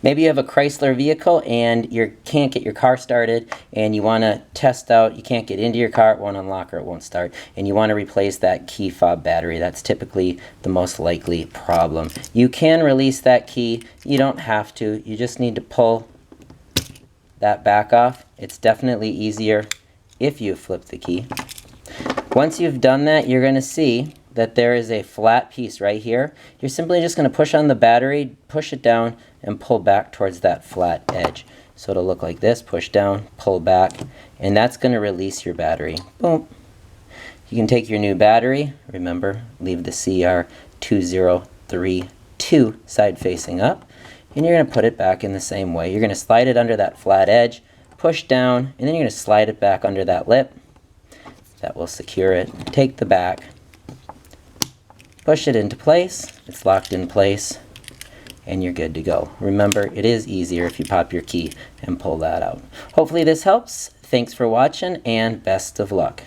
Maybe you have a Chrysler vehicle and you can't get your car started and you want to test out, you can't get into your car, it won't unlock or it won't start, and you want to replace that key fob battery. That's typically the most likely problem. You can release that key, you don't have to, you just need to pull that back off. It's definitely easier if you flip the key. Once you've done that, you're going to see that there is a flat piece right here. You're simply just going to push on the battery, push it down, and pull back towards that flat edge. So it'll look like this, push down, pull back, and that's going to release your battery. Boom. You can take your new battery, remember, leave the CR2032 side facing up, and you're going to put it back in the same way. You're going to slide it under that flat edge, push down, and then you're going to slide it back under that lip. That will secure it. Take the back, push it into place, it's locked in place, and you're good to go. Remember, it is easier if you pop your key and pull that out. Hopefully this helps. Thanks for watching, and best of luck.